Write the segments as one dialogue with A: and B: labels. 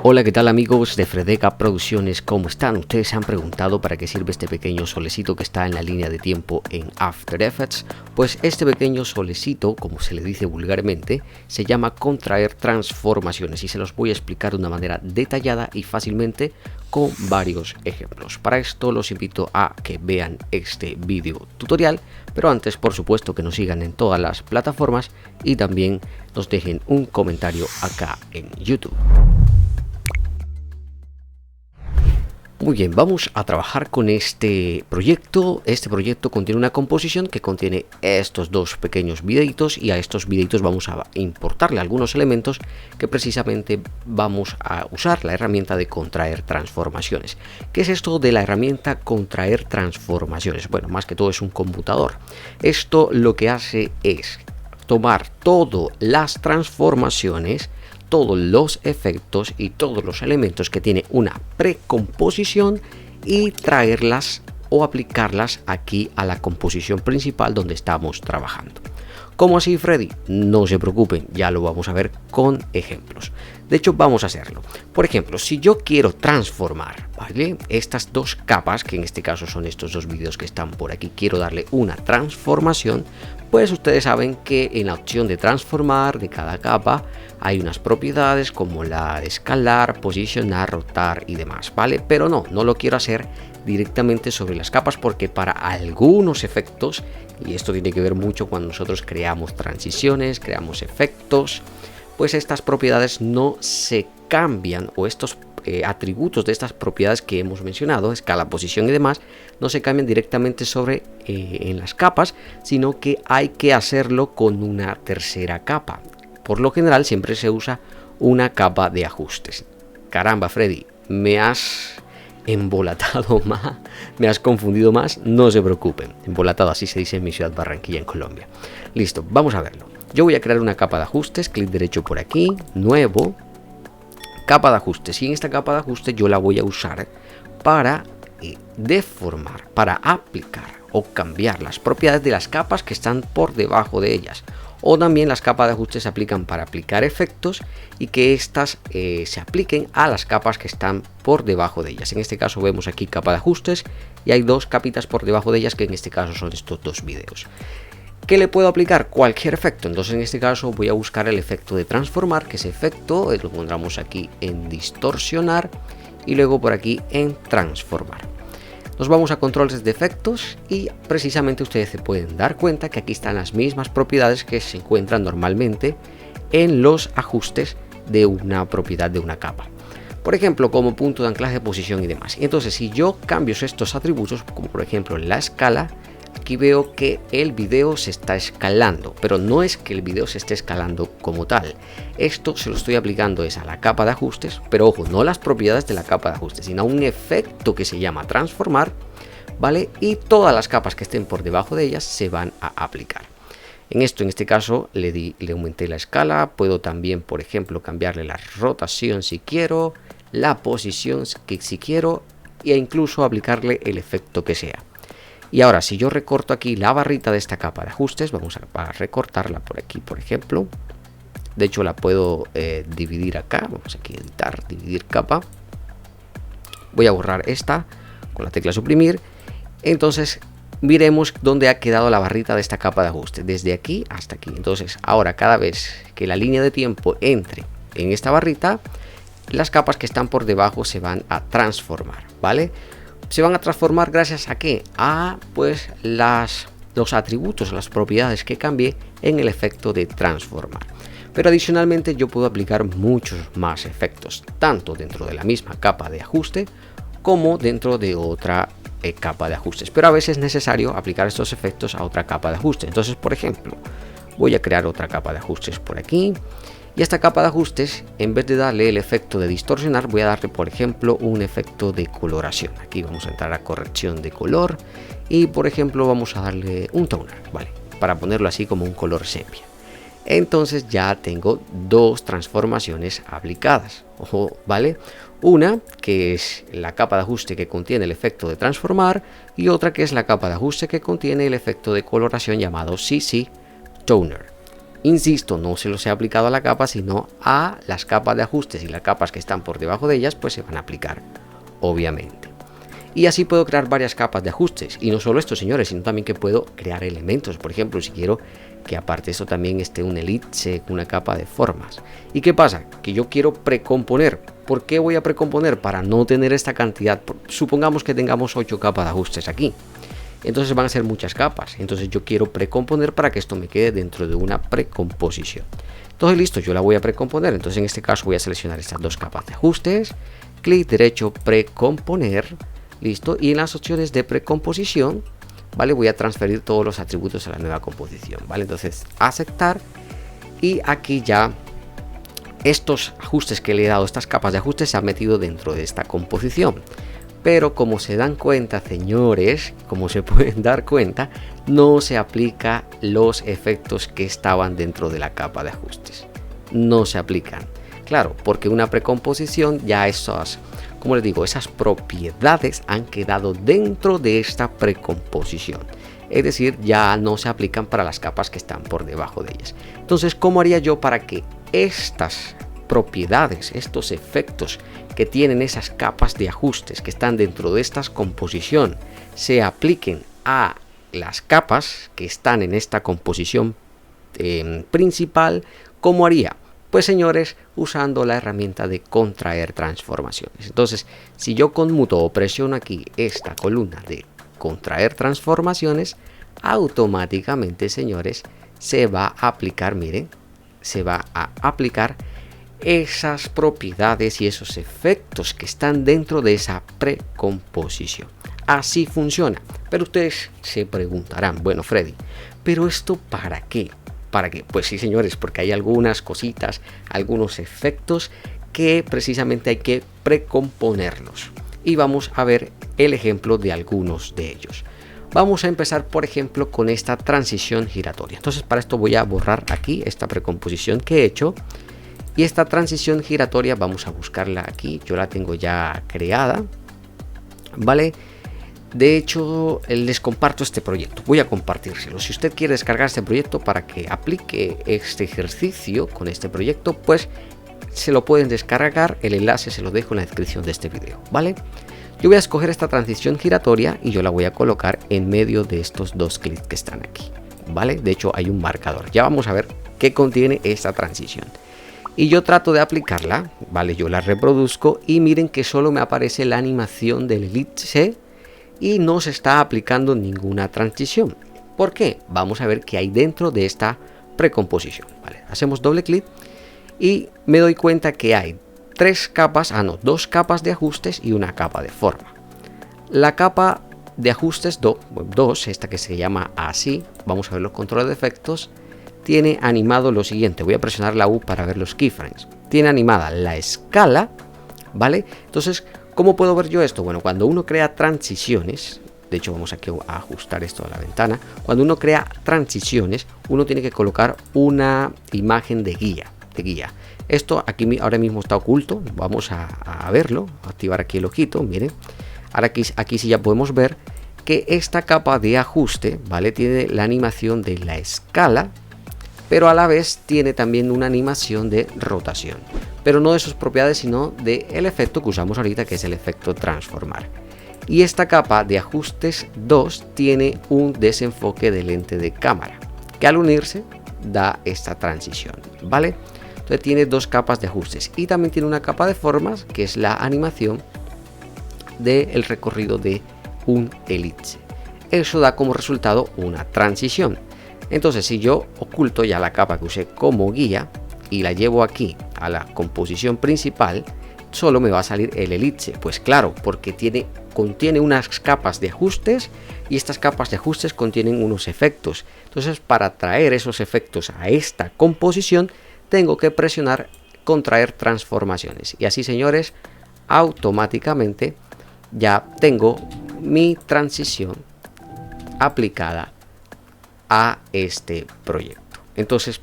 A: Hola, ¿qué tal amigos de Fredeca Producciones? ¿Cómo están? Ustedes se han preguntado para qué sirve este pequeño solecito que está en la línea de tiempo en After Effects. Pues este pequeño solecito, como se le dice vulgarmente, se llama contraer transformaciones y se los voy a explicar de una manera detallada y fácilmente con varios ejemplos. Para esto los invito a que vean este video tutorial, pero antes por supuesto que nos sigan en todas las plataformas y también nos dejen un comentario acá en YouTube. Muy bien, vamos a trabajar con este proyecto. Este proyecto contiene una composición que contiene estos dos pequeños videitos y a estos videitos vamos a importarle algunos elementos que precisamente vamos a usar la herramienta de contraer transformaciones. ¿Qué es esto de la herramienta contraer transformaciones? Bueno, más que todo es un computador. Esto lo que hace es tomar todas las transformaciones, todos los efectos y todos los elementos que tiene una precomposición y traerlas o aplicarlas aquí a la composición principal donde estamos trabajando. ¿Cómo así, Freddy? No se preocupen, ya lo vamos a ver con ejemplos. De hecho, vamos a hacerlo. Por ejemplo, si yo quiero transformar, ¿vale?, estas dos capas, que en este caso son estos dos vídeos que están por aquí, quiero darle una transformación, pues ustedes saben que en la opción de transformar de cada capa hay unas propiedades como la de escalar, posicionar, rotar y demás, ¿vale? Pero no lo quiero hacer directamente sobre las capas porque para algunos efectos, y esto tiene que ver mucho cuando nosotros creamos transiciones, creamos efectos, pues estas propiedades no se cambian, o estos atributos de estas propiedades que hemos mencionado, escala, posición y demás, no se cambian directamente sobre en las capas, sino que hay que hacerlo con una tercera capa. Por lo general siempre se usa una capa de ajustes. Caramba, Freddy, me has embolatado más, me has confundido más. No se preocupen, embolatado así se dice en mi ciudad, Barranquilla, en Colombia. Listo, vamos a verlo. Yo voy a crear una capa de ajustes, clic derecho por aquí, nuevo, capa de ajustes, y en esta capa de ajustes yo la voy a usar para deformar, para aplicar o cambiar las propiedades de las capas que están por debajo de ellas. O también las capas de ajustes se aplican para aplicar efectos y que estas se apliquen a las capas que están por debajo de ellas. En este caso vemos aquí capa de ajustes y hay dos capitas por debajo de ellas, que en este caso son estos dos videos. ¿Qué le puedo aplicar? Cualquier efecto. Entonces en este caso voy a buscar el efecto de transformar, que ese efecto lo encontramos aquí en distorsionar y luego por aquí en transformar. Nos vamos a controles de efectos y precisamente ustedes se pueden dar cuenta que aquí están las mismas propiedades que se encuentran normalmente en los ajustes de una propiedad de una capa. Por ejemplo, como punto de anclaje, posición y demás. Entonces, si yo cambio estos atributos, como por ejemplo la escala, aquí veo que el video se está escalando, pero no es que el video se esté escalando como tal. Esto se lo estoy aplicando es a la capa de ajustes, pero ojo, no las propiedades de la capa de ajustes, sino a un efecto que se llama transformar, ¿vale? Y todas las capas que estén por debajo de ellas se van a aplicar. En este caso, le aumenté la escala. Puedo también, por ejemplo, cambiarle la rotación si quiero, la posición si quiero, e incluso aplicarle el efecto que sea. Y ahora, si yo recorto aquí la barrita de esta capa de ajustes, vamos a recortarla por aquí, por ejemplo. De hecho, la puedo dividir acá. Vamos aquí a editar, dividir capa. Voy a borrar esta con la tecla suprimir. Entonces, miremos dónde ha quedado la barrita de esta capa de ajuste. Desde aquí hasta aquí. Entonces, ahora cada vez que la línea de tiempo entre en esta barrita, las capas que están por debajo se van a transformar, ¿vale? Se van a transformar gracias a ¿qué? A pues los atributos, las propiedades que cambié en el efecto de transformar. Pero adicionalmente yo puedo aplicar muchos más efectos, tanto dentro de la misma capa de ajuste como dentro de otra capa de ajustes. Pero a veces es necesario aplicar estos efectos a otra capa de ajuste. Entonces, por ejemplo, voy a crear otra capa de ajustes por aquí. Y esta capa de ajustes, en vez de darle el efecto de distorsionar, voy a darle, por ejemplo, un efecto de coloración. Aquí vamos a entrar a corrección de color y, por ejemplo, vamos a darle un toner, ¿vale? Para ponerlo así como un color sepia. Entonces ya tengo dos transformaciones aplicadas, ojo, ¿vale? Una que es la capa de ajuste que contiene el efecto de transformar y otra que es la capa de ajuste que contiene el efecto de coloración llamado CC Toner. Insisto, no se los he aplicado a la capa, sino a las capas de ajustes, y las capas que están por debajo de ellas pues se van a aplicar, obviamente. Y así puedo crear varias capas de ajustes. Y no solo esto, señores, sino también que puedo crear elementos. Por ejemplo, si quiero que aparte de eso también esté un elipse, una capa de formas. ¿Y qué pasa? Que yo quiero precomponer. ¿Por qué voy a precomponer? Para no tener esta cantidad. Supongamos que tengamos 8 capas de ajustes aquí. Entonces van a ser muchas capas. Entonces yo quiero precomponer para que esto me quede dentro de una precomposición. Entonces listo, yo la voy a precomponer. Entonces en este caso voy a seleccionar estas 2 capas de ajustes. Clic derecho, precomponer. Listo. Y en las opciones de precomposición, ¿vale? Voy a transferir todos los atributos a la nueva composición, ¿vale? Entonces aceptar. Y aquí ya estos ajustes que le he dado, estas capas de ajustes, se han metido dentro de esta composición. Pero como se dan cuenta, señores, como se pueden dar cuenta, no se aplica los efectos que estaban dentro de la capa de ajustes. No se aplican. Claro, porque una precomposición ya esas, como les digo, esas propiedades han quedado dentro de esta precomposición. Es decir, ya no se aplican para las capas que están por debajo de ellas. Entonces, ¿cómo haría yo para que estas propiedades, estos efectos que tienen esas capas de ajustes que están dentro de esta composición, se apliquen a las capas que están en esta composición principal? ¿Cómo haría? Pues señores, usando la herramienta de contraer transformaciones. Entonces, si yo conmuto o presiono aquí esta columna de contraer transformaciones, automáticamente, señores, se va a aplicar, miren, se va a aplicar esas propiedades y esos efectos que están dentro de esa precomposición. Así funciona. Pero ustedes se preguntarán, bueno, Freddy, ¿pero esto para qué? ¿Para qué? Pues sí, señores, porque hay algunas cositas, algunos efectos que precisamente hay que precomponerlos. Y vamos a ver el ejemplo de algunos de ellos. Vamos a empezar, por ejemplo, con esta transición giratoria. Entonces, para esto voy a borrar aquí esta precomposición que he hecho. Y esta transición giratoria vamos a buscarla aquí. Yo la tengo ya creada, ¿vale? De hecho, les comparto este proyecto. Voy a compartírselo. Si usted quiere descargar este proyecto para que aplique este ejercicio con este proyecto, pues se lo pueden descargar. El enlace se lo dejo en la descripción de este video, ¿vale? Yo voy a escoger esta transición giratoria y yo la voy a colocar en medio de estos 2 clics que están aquí, ¿vale? De hecho, hay un marcador. Ya vamos a ver qué contiene esta transición. Y yo trato de aplicarla, ¿vale? Yo la reproduzco y miren que solo me aparece la animación del elipse y no se está aplicando ninguna transición. ¿Por qué? Vamos a ver qué hay dentro de esta precomposición, ¿vale? Hacemos doble clic y me doy cuenta que hay 2 capas de ajustes y una capa de forma. La capa de ajustes 2, esta que se llama así, vamos a ver los controles de efectos, tiene animado lo siguiente. Voy a presionar la U para ver los keyframes. Tiene animada la escala, ¿vale? Entonces, ¿cómo puedo ver yo esto? Bueno, cuando uno crea transiciones, de hecho vamos aquí a ajustar esto a la ventana. Cuando uno crea transiciones, uno tiene que colocar una imagen de guía. Esto aquí ahora mismo está oculto. Vamos a verlo, activar aquí el ojito, miren. Ahora aquí sí ya podemos ver que esta capa de ajuste, ¿vale? Tiene la animación de la escala, pero a la vez tiene también una animación de rotación, pero no de sus propiedades, sino del efecto que usamos ahorita, que es el efecto transformar. Y esta capa de ajustes 2 tiene un desenfoque de lente de cámara, que al unirse da esta transición, ¿vale? Entonces tiene 2 capas de ajustes y también tiene una capa de formas, que es la animación del recorrido de un elipse. Eso da como resultado una transición. Entonces, si yo oculto ya la capa que usé como guía y la llevo aquí a la composición principal, solo me va a salir el elipse. Pues claro, porque contiene unas capas de ajustes y estas capas de ajustes contienen unos efectos. Entonces, para traer esos efectos a esta composición, tengo que presionar contraer transformaciones. Y así, señores, automáticamente ya tengo mi transición aplicada a este proyecto. Entonces,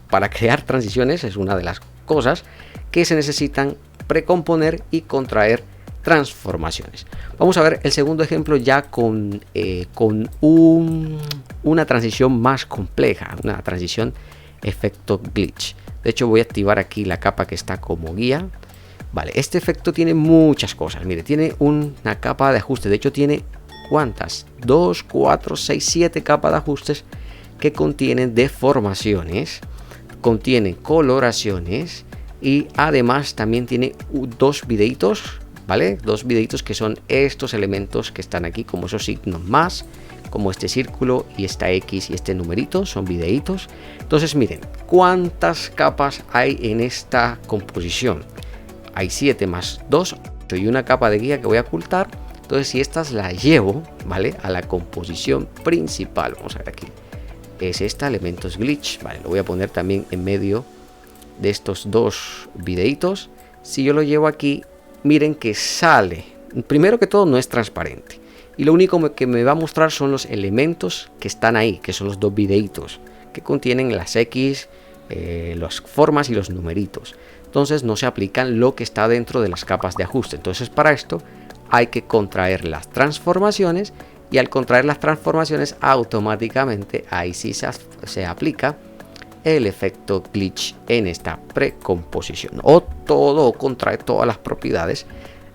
A: para crear transiciones es una de las cosas que se necesitan precomponer y contraer transformaciones. Vamos a ver el segundo ejemplo ya con una transición más compleja, una transición efecto glitch. De hecho voy a activar aquí la capa que está como guía. Vale, este efecto tiene muchas cosas. Mire, tiene una capa de ajuste. De hecho tiene ¿cuántas? 2, 4, 6, 7 capas de ajustes que contienen deformaciones, contienen coloraciones y además también tiene dos videitos, ¿vale? Dos videitos que son estos elementos que están aquí, como esos signos más, como este círculo y esta X y este numerito, son videitos. Entonces miren, ¿cuántas capas hay en esta composición? Hay 7 más 2, 8 y una capa de guía que voy a ocultar. Entonces si estas las llevo, ¿vale?, a la composición principal, vamos a ver aquí, es esta, elementos glitch, vale, lo voy a poner también en medio de estos dos videitos. Si yo lo llevo aquí, miren que sale, primero que todo no es transparente y lo único que me va a mostrar son los elementos que están ahí, que son los dos videitos que contienen las X, las formas y los numeritos. Entonces no se aplican lo que está dentro de las capas de ajuste. Entonces para esto hay que contraer las transformaciones y al contraer las transformaciones automáticamente ahí sí se aplica el efecto glitch en esta precomposición, o todo contrae todas las propiedades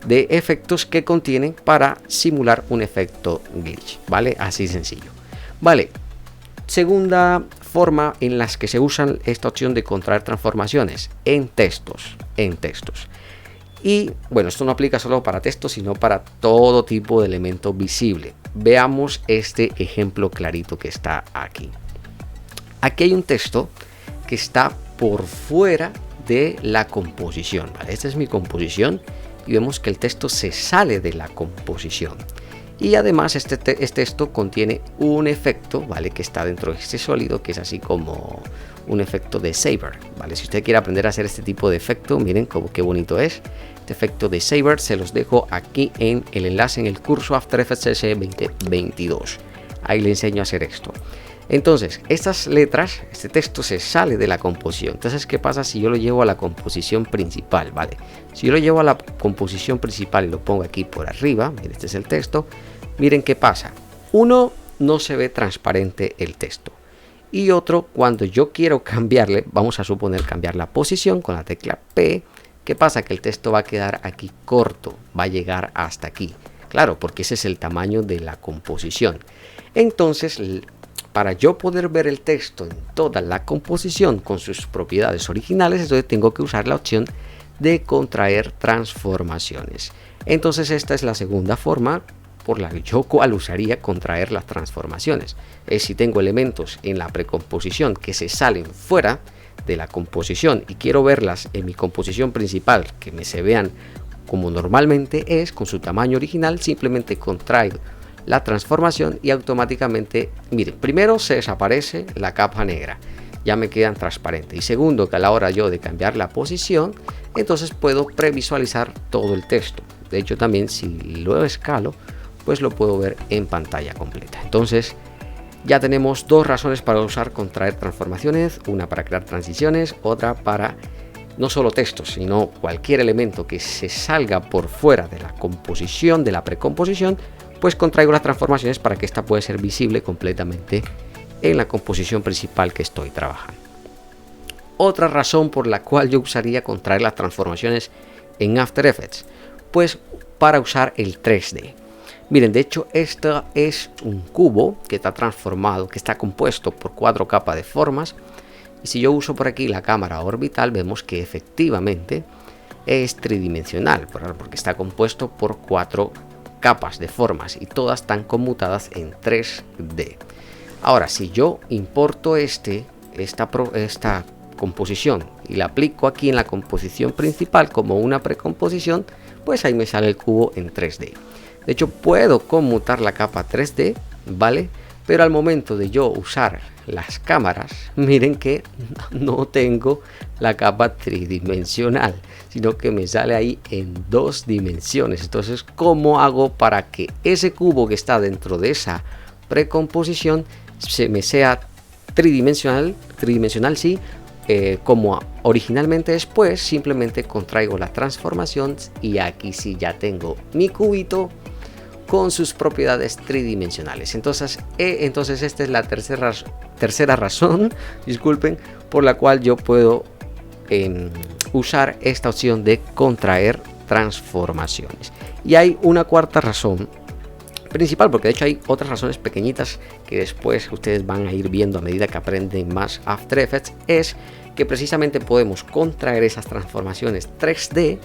A: de efectos que contienen para simular un efecto glitch, ¿vale? Así sencillo. Vale, segunda forma en las que se usa esta opción de contraer transformaciones en textos. Y bueno, esto no aplica solo para textos, sino para todo tipo de elemento visible. Veamos este ejemplo clarito que está aquí. Aquí hay un texto que está por fuera de la composición, ¿vale? Esta es mi composición y vemos que el texto se sale de la composición. Y además este texto contiene un efecto, ¿vale?, que está dentro de este sólido, que es así como un efecto de Saber, ¿vale? Si usted quiere aprender a hacer este tipo de efecto, miren como qué bonito es. Este efecto de Saber se los dejo aquí en el enlace en el curso After Effects CC 2022. Ahí le enseño a hacer esto. Entonces, estas letras, este texto se sale de la composición. Entonces, ¿qué pasa si yo lo llevo a la composición principal? Vale, si yo lo llevo a la composición principal y lo pongo aquí por arriba, miren, este es el texto, miren qué pasa. Uno, no se ve transparente el texto. Y otro, cuando yo quiero cambiarle, vamos a suponer cambiar la posición con la tecla P, ¿qué pasa? Que el texto va a quedar aquí corto, va a llegar hasta aquí. Claro, porque ese es el tamaño de la composición. Entonces, para yo poder ver el texto en toda la composición con sus propiedades originales, entonces tengo que usar la opción de contraer transformaciones. Entonces esta es la segunda forma por la que yo usaría contraer las transformaciones. Es si tengo elementos en la precomposición que se salen fuera de la composición y quiero verlas en mi composición principal, que se vean como normalmente es, con su tamaño original, simplemente contraigo la transformación y automáticamente, miren, primero se desaparece la capa negra, ya me quedan transparentes, y segundo, que a la hora yo de cambiar la posición, entonces puedo previsualizar todo el texto. De hecho también si lo escalo, pues lo puedo ver en pantalla completa. Entonces ya tenemos dos razones para usar contraer transformaciones, una para crear transiciones, otra para no solo textos, sino cualquier elemento que se salga por fuera de la composición, de la precomposición, pues contraigo las transformaciones para que esta pueda ser visible completamente en la composición principal que estoy trabajando. Otra razón por la cual yo usaría contraer las transformaciones en After Effects, pues para usar el 3D. Miren, de hecho esto es un cubo que está transformado, que está compuesto por 4 capas de formas, y si yo uso por aquí la cámara orbital, vemos que efectivamente es tridimensional, porque está compuesto por 4 capas de formas y todas están conmutadas en 3D. Ahora, si yo importo esta composición y la aplico aquí en la composición principal como una precomposición, pues ahí me sale el cubo en 3D. De hecho, puedo conmutar la capa 3D, ¿vale? Pero al momento de yo usar las cámaras, miren que no tengo la capa tridimensional, sino que me sale ahí en 2 dimensiones. Entonces, ¿cómo hago para que ese cubo que está dentro de esa precomposición se me sea tridimensional? Tridimensional sí, como originalmente es, pues simplemente contraigo la transformación y aquí sí ya tengo mi cubito con sus propiedades tridimensionales. Entonces esta es la tercera razón, disculpen, por la cual yo puedo usar esta opción de contraer transformaciones. Y hay una cuarta razón principal, porque de hecho hay otras razones pequeñitas que después ustedes van a ir viendo a medida que aprenden más After Effects, es que precisamente podemos contraer esas transformaciones 3D,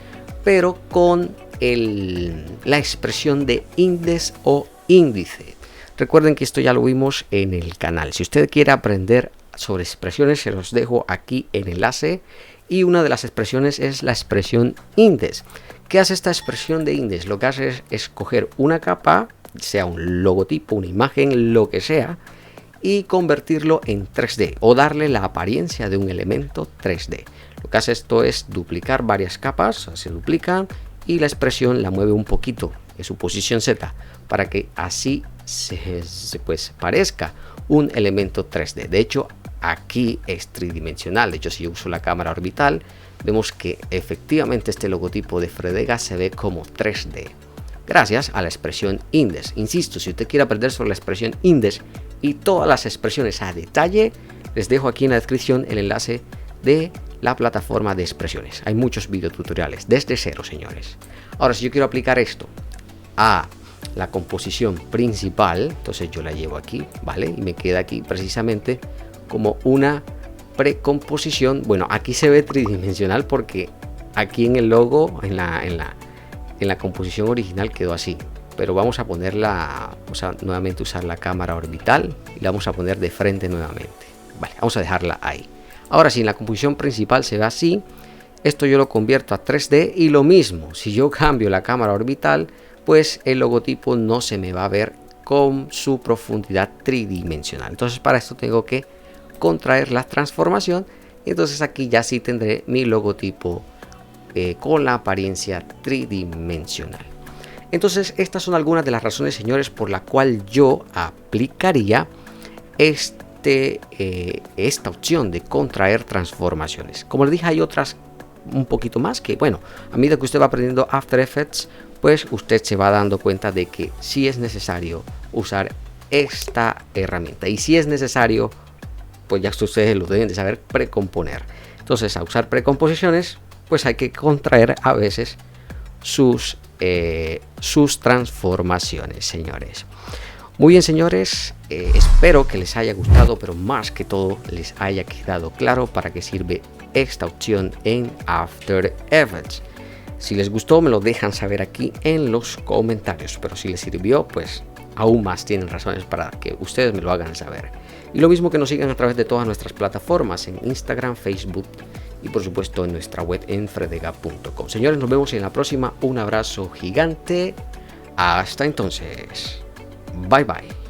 A: pero con la expresión de index o índice. Recuerden que esto ya lo vimos en el canal. Si usted quiere aprender sobre expresiones, se los dejo aquí en enlace. Y una de las expresiones es la expresión index. ¿Qué hace esta expresión de index? Lo que hace es escoger una capa, sea un logotipo, una imagen, lo que sea, y convertirlo en 3D o darle la apariencia de un elemento 3D. Lo que hace esto es duplicar varias capas, se duplican y la expresión la mueve un poquito en su posición Z para que así pues parezca un elemento 3D. De hecho, aquí es tridimensional. De hecho, si yo uso la cámara orbital, vemos que efectivamente este logotipo de Fredega se ve como 3D gracias a la expresión index. Insisto, si usted quiere aprender sobre la expresión index y todas las expresiones a detalle, les dejo aquí en la descripción el enlace de la plataforma de expresiones. Hay muchos videotutoriales desde cero, señores. Ahora, si yo quiero aplicar esto a la composición principal, entonces yo la llevo aquí, ¿vale? Y me queda aquí precisamente como una precomposición. Bueno, aquí se ve tridimensional porque aquí en el logo, en la composición original quedó así. Pero vamos a ponerla, vamos a nuevamente usar la cámara orbital y la vamos a poner de frente nuevamente. Vale, vamos a dejarla ahí. Ahora, si en la composición principal se ve así, esto yo lo convierto a 3D y lo mismo, si yo cambio la cámara orbital, pues el logotipo no se me va a ver con su profundidad tridimensional. Entonces para esto tengo que contraer la transformación y entonces aquí ya sí tendré mi logotipo con la apariencia tridimensional. Entonces estas son algunas de las razones, señores, por la cual yo aplicaría esta opción de contraer transformaciones. Como les dije, hay otras un poquito más que, bueno, a medida que usted va aprendiendo After Effects, pues usted se va dando cuenta de que sí es necesario usar esta herramienta. Y si es necesario, pues ya ustedes lo deben de saber, precomponer. Entonces, a usar precomposiciones, pues hay que contraer a veces sus transformaciones, señores. Muy bien, señores, espero que les haya gustado, pero más que todo les haya quedado claro para qué sirve esta opción en After Effects. Si les gustó, me lo dejan saber aquí en los comentarios, pero si les sirvió, pues aún más tienen razones para que ustedes me lo hagan saber. Y lo mismo, que nos sigan a través de todas nuestras plataformas, en Instagram, Facebook y por supuesto en nuestra web en fredega.com. Señores, nos vemos en la próxima. Un abrazo gigante. Hasta entonces. Bye bye.